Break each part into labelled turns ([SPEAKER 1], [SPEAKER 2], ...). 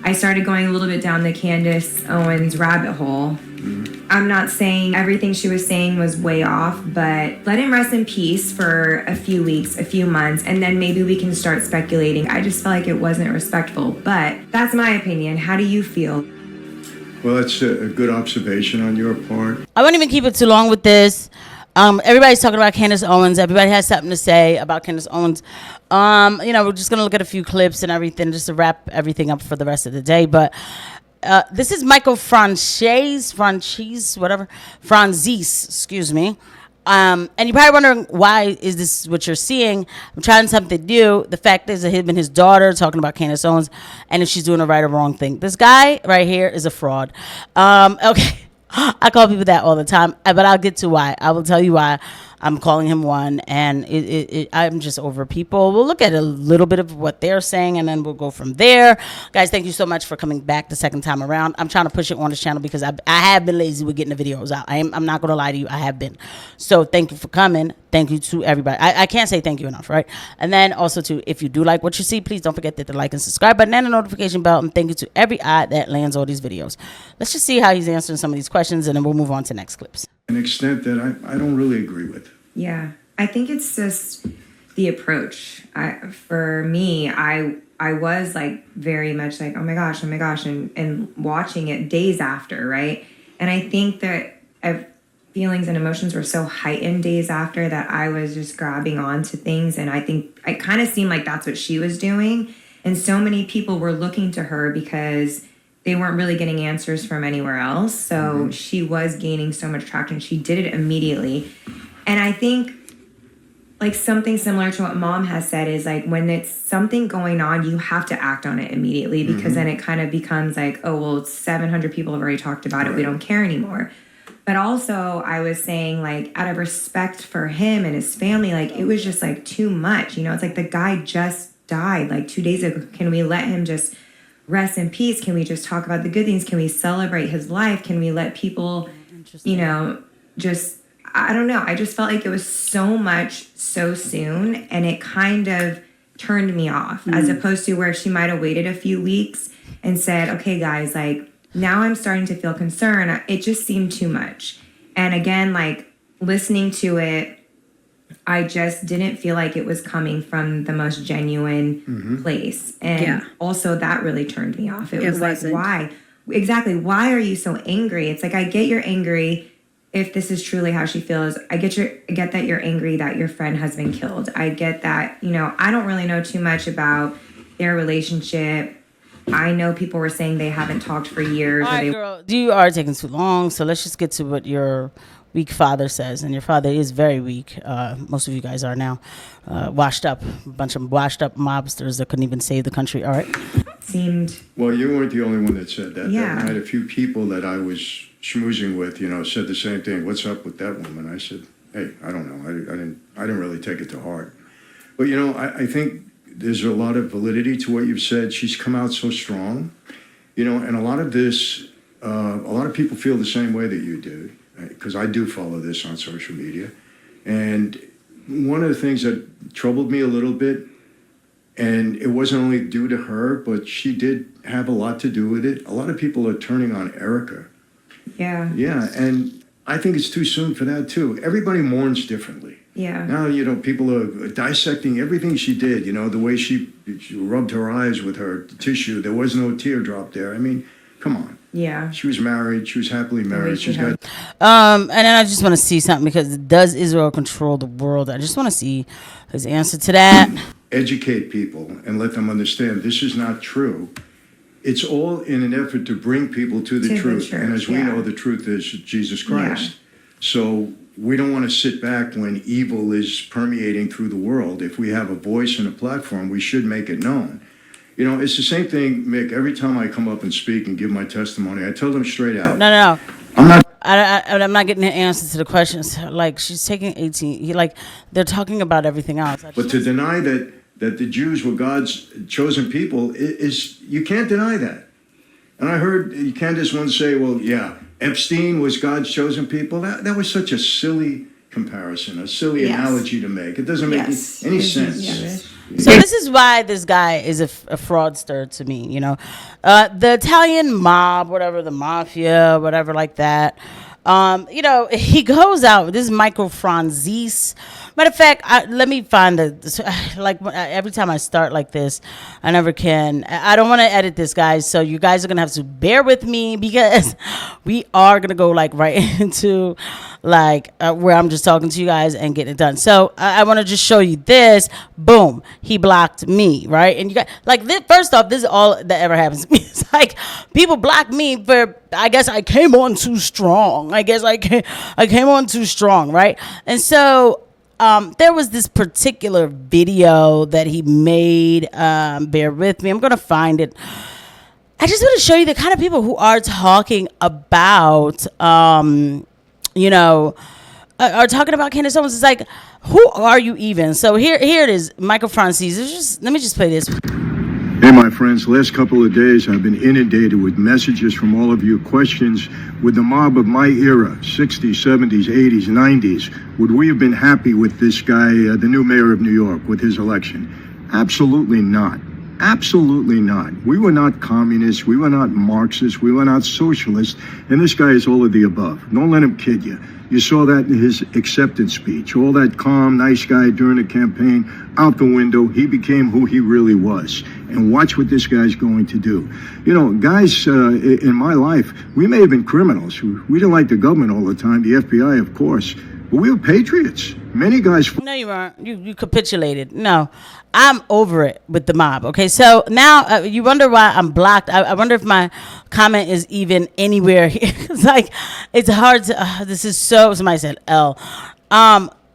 [SPEAKER 1] I started going a little bit down the Candace Owens rabbit hole. I'm not saying everything she was saying was way off, but let him rest in peace for a few weeks, a few months, and then maybe we can start speculating. I just felt like it wasn't respectful, but that's my opinion. How do you feel?
[SPEAKER 2] Well, that's a good observation on your part.
[SPEAKER 3] I won't even keep it too long with this. Everybody's talking about Candace Owens. Everybody has something to say about Candace Owens. We're just going to look at a few clips and everything just to wrap everything up for the rest of the day. But this is Michael Franzese, excuse me. And you're probably wondering, why is this what you're seeing? I'm trying something new. The fact is that him and his daughter talking about Candace Owens and if she's doing the right or wrong thing. This guy right here is a fraud. Okay. I call people that all the time, but I'll get to why. I will tell you why I'm calling him one, and I'm just over people. We'll look at a little bit of what they're saying, and then we'll go from there. Guys, thank you so much for coming back the second time around. I'm trying to push it on this channel because I have been lazy with getting the videos out. I'm not going to lie to you. I have been. So thank you for coming. Thank you to everybody. I can't say thank you enough, right? And then also, too, if you do like what you see, please don't forget to hit the like and subscribe button and the notification bell. And thank you to every eye that lands all these videos. Let's just see how he's answering some of these questions, and then we'll move on to next clips.
[SPEAKER 2] An extent that I don't really agree with.
[SPEAKER 1] Yeah, I think it's just the approach. For me, I was like very much like, oh my gosh, and watching it days after, right? And I think that feelings and emotions were so heightened days after that I was just grabbing onto things, and I think it kind of seemed like that's what she was doing. And so many people were looking to her because they weren't really getting answers from anywhere else. So she was gaining so much traction. She did it immediately. And I think like something similar to what Mom has said is like when it's something going on, you have to act on it immediately because then it kind of becomes like, oh, well, 700 people have already talked about it. We don't care anymore. But also I was saying like out of respect for him and his family, like it was just like too much. You know, it's like the guy just died like 2 days ago. Can we let him just rest in peace? Can we just talk about the good things? Can we celebrate his life? Can we let people, just, I don't know. I just felt like it was so much so soon, and it kind of turned me off as opposed to where she might have waited a few weeks and said, okay, guys, like now I'm starting to feel concerned. It just seemed too much. And again, like listening to it, I just didn't feel like it was coming from the most genuine place. And also that really turned me off. It was like, why? Exactly. Why are you so angry? It's like, I get you're angry if this is truly how she feels. I get that you're angry that your friend has been killed. I get that, I don't really know too much about their relationship. I know people were saying they haven't talked for years.
[SPEAKER 3] All right, girl, you are taking too long. So let's just get to what your weak father says. And your father is very weak. Most of you guys are now washed up. A bunch of washed up mobsters that couldn't even save the country. All right.
[SPEAKER 2] Well, you weren't the only one that said that.
[SPEAKER 1] Yeah.
[SPEAKER 2] I had a few people that I was schmoozing with, said the same thing. What's up with that woman? I said, hey, I don't know. I didn't really take it to heart. But, I think there's a lot of validity to what you've said. She's come out so strong, and a lot of this, a lot of people feel the same way that you do, because I do follow this on social media. And one of the things that troubled me a little bit, and it wasn't only due to her, but she did have a lot to do with it. A lot of people are turning on Erika.
[SPEAKER 1] Yeah.
[SPEAKER 2] Yeah, and I think it's too soon for that, too. Everybody mourns differently.
[SPEAKER 1] Yeah.
[SPEAKER 2] Now, people are dissecting everything she did, the way she rubbed her eyes with her tissue. There was no teardrop there. I mean, come on.
[SPEAKER 1] Yeah.
[SPEAKER 2] She was married. She was happily married. She's got...
[SPEAKER 3] And then I just want to see something, because does Israel control the world? I just want to see his answer to that.
[SPEAKER 2] Educate people and let them understand this is not true. It's all in an effort to bring people to the truth.
[SPEAKER 1] Church,
[SPEAKER 2] and as we know, the truth is Jesus Christ. Yeah. So we don't want to sit back when evil is permeating through the world. If we have a voice and a platform, we should make it known. It's the same thing, Mick. Every time I come up and speak and give my testimony, I tell them straight out.
[SPEAKER 3] No. I'm not getting the answer to the questions. Like, she's taking 18. They're talking about everything else.
[SPEAKER 2] But to deny that the Jews were God's chosen people is you can't deny that. And I heard Candace once say, well, yeah, Epstein was God's chosen people. That was such a silly comparison, a silly analogy to make. It doesn't make any sense.
[SPEAKER 3] So this is why this guy is a fraudster to me, you know. The Italian mob, whatever, the mafia, whatever like that. You know, he goes out. This is Michael Franzese. Matter of fact, let me find every time I start like this, I never can. I don't want to edit this, guys. So you guys are gonna have to bear with me because we are gonna go like right into where I'm just talking to you guys and getting it done. So I want to just show you this. Boom, he blocked me, right? And you got first off, this is all that ever happens to me. It's like people block me for, I guess I came on too strong. I guess I came on too strong, right? And so there was this particular video that he made. Bear with me. I'm going to find it. I just want to show you the kind of people who are talking about, you know, are talking about Candace Owens. It's like, who are you even? So here it is, Michael Franzese. Let me just play this.
[SPEAKER 2] Hey, my friends, last couple of days I've been inundated with messages from all of you, questions with the mob of my era, 60s, 70s, 80s, 90s. Would we have been happy with this guy, the new mayor of New York, with his election? Absolutely not. Absolutely not. We were not communists. We were not Marxists. We were not socialists. And this guy is all of the above. Don't let him kid you. You saw that in his acceptance speech. All that calm, nice guy during the campaign, out the window, he became who he really was. And watch what this guy's going to do. You know, guys, in my life, we may have been criminals. We didn't like the government all the time, the FBI, of course. But we were patriots. Many guys...
[SPEAKER 3] No, you weren't. You capitulated. No, I'm over it with the mob. Okay, so now you wonder why I'm blocked. I wonder if my comment is even anywhere here. It's like, it's hard to... this is so... Somebody said L.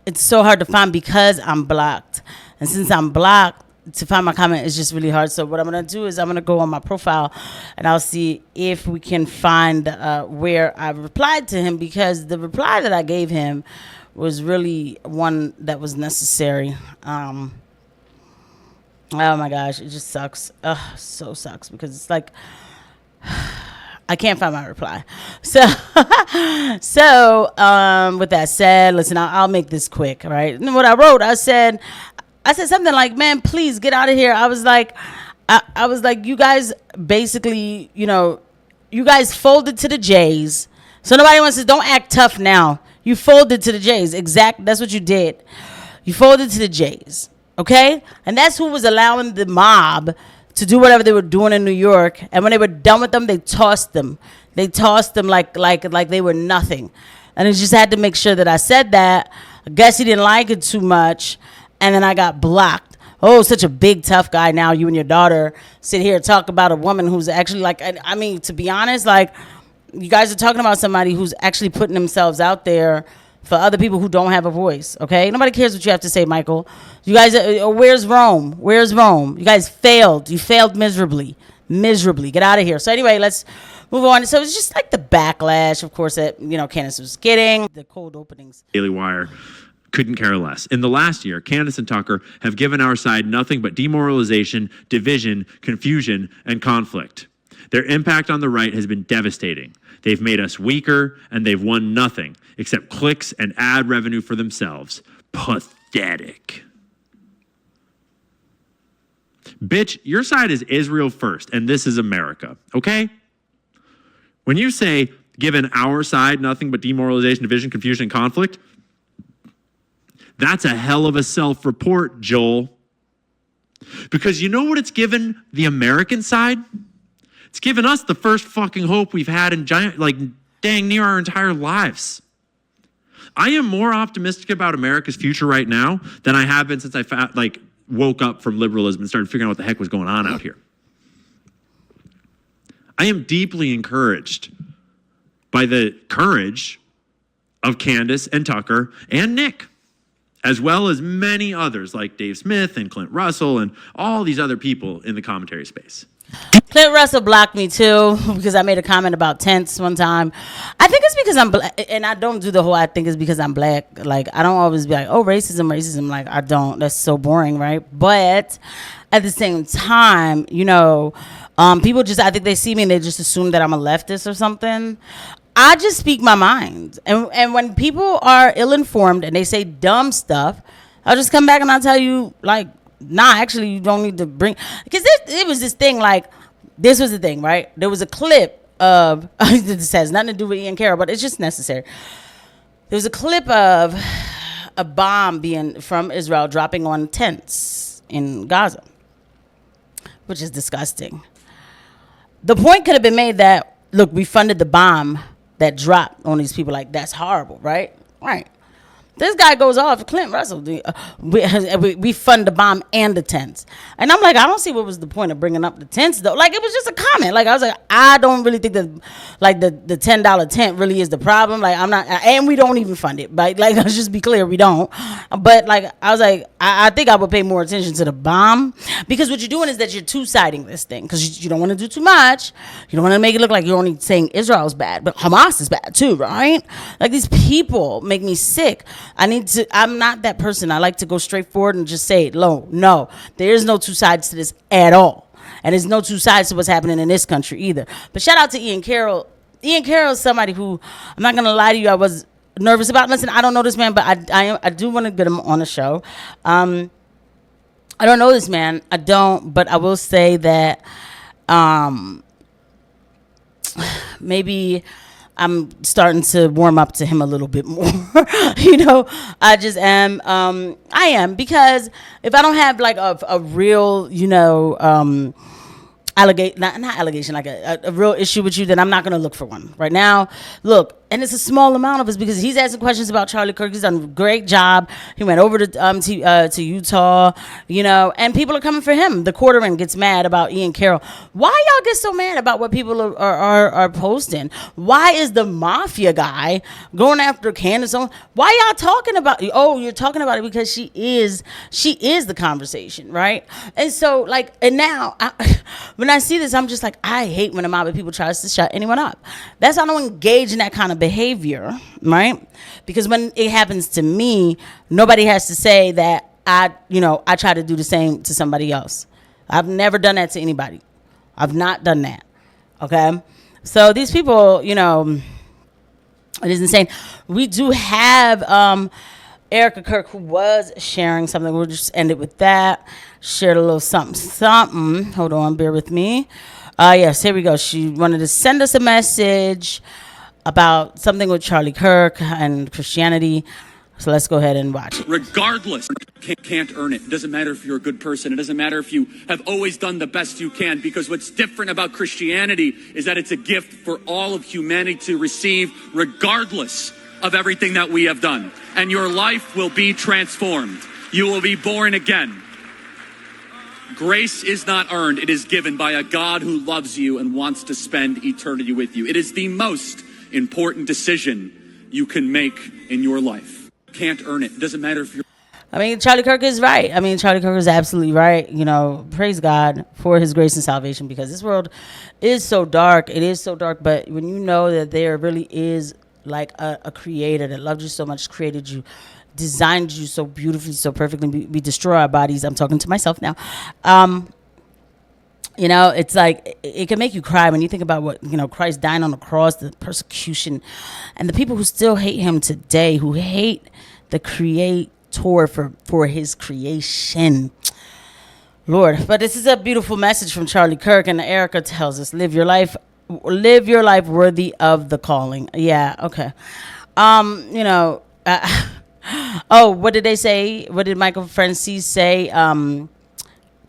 [SPEAKER 3] It's so hard to find because I'm blocked. And since I'm blocked, to find my comment is just really hard. So what I'm going to do is I'm going to go on my profile and I'll see if we can find where I replied to him, because the reply that I gave him was really one that was necessary. Oh my gosh, it just sucks. So sucks, because it's like I can't find my reply. So with that said, listen, I'll make this quick, right? And what I wrote, I said something like, man, please get out of here. I was like, you guys basically, you know, you guys folded to the J's. So nobody wants to, don't act tough now. You folded to the J's. That's what you did. You folded to the J's. Okay? And that's who was allowing the mob to do whatever they were doing in New York. And when they were done with them, they tossed them. They tossed them like they were nothing. And I just had to make sure that I said that. I guess he didn't like it too much. And then I got blocked. Oh, such a big, tough guy. Now you and your daughter sit here and talk about a woman who's actually like, I mean, to be honest, like, you guys are talking about somebody who's actually putting themselves out there for other people who don't have a voice, okay? Nobody cares what you have to say, Michael. You guys, where's Rome? Where's Rome? You guys failed. You failed miserably. Miserably. Get out of here. So anyway, let's move on. So it's just like the backlash, of course, that, you know, Candace was getting. The cold openings.
[SPEAKER 4] Daily Wire couldn't care less. In the last year, Candace and Tucker have given our side nothing but demoralization, division, confusion, and conflict. Their impact on the right has been devastating. They've made us weaker, and they've won nothing except clicks and ad revenue for themselves. Pathetic. Bitch, your side is Israel first, and this is America, okay? When you say, given our side nothing but demoralization, division, confusion, and conflict, that's a hell of a self-report, Joel. Because you know what it's given the American side? It's given us the first fucking hope we've had in dang near our entire lives. I am more optimistic about America's future right now than I have been since I woke up from liberalism and started figuring out what the heck was going on out here. I am deeply encouraged by the courage of Candace and Tucker and Nick, as well as many others like Dave Smith and Clint Russell and all these other people in the commentary space.
[SPEAKER 3] Clint Russell blocked me too because I made a comment about tents one time. I think it's because I'm black, and I don't do the whole I think it's because I'm black. Like, I don't always be like, oh, racism. Like, I don't. That's so boring, right? But at the same time, you know, people just, I think they see me and they just assume that I'm a leftist or something. I just speak my mind. And when people are ill-informed and they say dumb stuff, I'll just come back and I'll tell you, like, nah, actually, you don't need to bring, because it was this thing, like, this was the thing, right? There was a clip of, this has nothing to do with Ian Carroll, but it's just necessary. There was a clip of a bomb being from Israel dropping on tents in Gaza, which is disgusting. The point could have been made that, look, we funded the bomb that dropped on these people. Like, that's horrible, right? Right. This guy goes off, Clint Russell, we fund the bomb and the tents. And I'm like, I don't see what was the point of bringing up the tents, though. Like, it was just a comment. Like, I was like, I don't really think that, like, the $10 tent really is the problem. Like, I'm not, and we don't even fund it. Like, let's just be clear, we don't. But, like, I was like, I think I would pay more attention to the bomb. Because what you're doing is that you're two-siding this thing. Because you don't want to do too much. You don't want to make it look like you're only saying Israel's bad. But Hamas is bad, too, right? Like, these people make me sick. I'm not that person. I like to go straight forward and just say it. No, there is no two sides to this at all. And there's no two sides to what's happening in this country either. But shout out to Ian Carroll. Ian Carroll is somebody who, I'm not going to lie to you, I was nervous about. Listen, I don't know this man, but I do want to get him on the show. I don't know this man. I don't, but I will say that maybe I'm starting to warm up to him a little bit more. You know, I just am. I am, because if I don't have like a real, you know, not allegation, like a real issue with you, then I'm not going to look for one right now. Look, and it's a small amount of us, because he's asking questions about Charlie Kirk. He's done a great job. He went over to Utah, you know, and people are coming for him. The quarterman gets mad about Ian Carroll. Why y'all get so mad about what people are posting? Why is the mafia guy going after Candace Owens? Why y'all talking about? Oh, you're talking about it because she is the conversation, right? And so, like, and now when I see this, I'm just like, I hate when a mob of people tries to shut anyone up. That's why I don't engage in that kind of behavior, right? Because when it happens to me, nobody has to say that I try to do the same to somebody else. I've never done that to anybody. I've not done that. Okay? So these people, you know, it is insane. We do have Erika Kirk, who was sharing something. We'll just end it with that. Shared a little something. Hold on, bear with me. Yes, here we go. She wanted to send us a message about something with Charlie Kirk and Christianity. So let's go ahead and watch it.
[SPEAKER 5] Regardless, can't earn it. It doesn't matter if you're a good person. It doesn't matter if you have always done the best you can, because what's different about Christianity is that it's a gift for all of humanity to receive, regardless of everything that we have done. And your life will be transformed. You will be born again. Grace is not earned. It is given by a God who loves you and wants to spend eternity with you. It is the most important decision you can make in your life. Can't earn it. It doesn't matter if you're...
[SPEAKER 3] I mean, Charlie Kirk is right. I mean, Charlie Kirk is absolutely right. You know, praise God for his grace and salvation, because this world is so dark. It is so dark. But when you know that there really is like a creator that loved you so much, created you, designed you so beautifully, so perfectly, we destroy our bodies. I'm talking to myself now. You know, it's like, it can make you cry when you think about what, you know, Christ dying on the cross, the persecution, and the people who still hate him today, who hate the creator for his creation. Lord, but this is a beautiful message from Charlie Kirk, and Erika tells us, live your life worthy of the calling. Yeah, okay. You know, oh, what did they say? What did Michael Franzese say?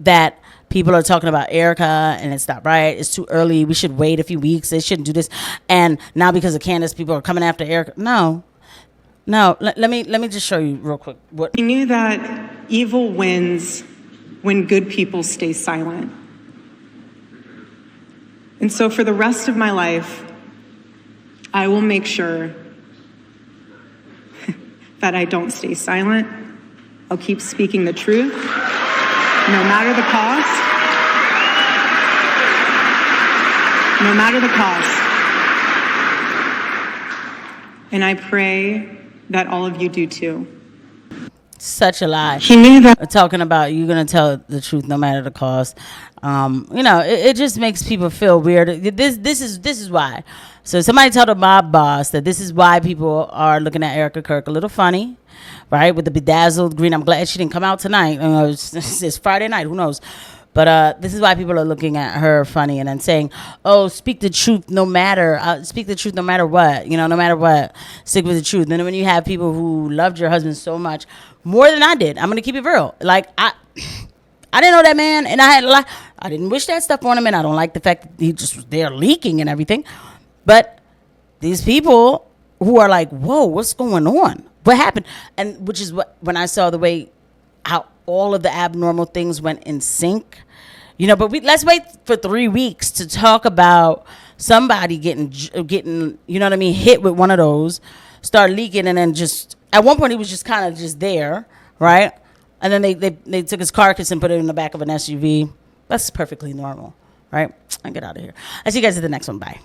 [SPEAKER 3] That people are talking about Erika, and it's not right. It's too early. We should wait a few weeks. They shouldn't do this. And now because of Candace, people are coming after Erika. No. Let me just show you real quick. What
[SPEAKER 6] We knew that evil wins when good people stay silent. And so for the rest of my life, I will make sure that I don't stay silent. I'll keep speaking the truth, no matter the cost. No matter the cost. And I pray that all of you do too.
[SPEAKER 3] Such a lie.
[SPEAKER 6] He knew that.
[SPEAKER 3] Talking about you're gonna tell the truth no matter the cost. It just makes people feel weird. This is why. So somebody told a mob boss that this is why people are looking at Erika Kirk a little funny, right? With the bedazzled green. I'm glad she didn't come out tonight. It's Friday night. Who knows? But this is why people are looking at her funny and then saying, "Oh, speak the truth no matter. Speak the truth no matter what. No matter what. Stick with the truth." And then when you have people who loved your husband so much, more than I did, I'm gonna keep it real. Like I didn't know that man, and I didn't wish that stuff on him, and I don't like the fact that he just was there leaking and everything. But these people who are like, "Whoa, what's going on? What happened?" And which is when I saw the way how all of the abnormal things went in sync, but let's wait for 3 weeks to talk about somebody getting, hit with one of those, start leaking, and then just, at one point he was just kind of just there, right? And then they took his carcass and put it in the back of an SUV. That's perfectly normal, right? I get out of here. I see you guys at the next one. Bye.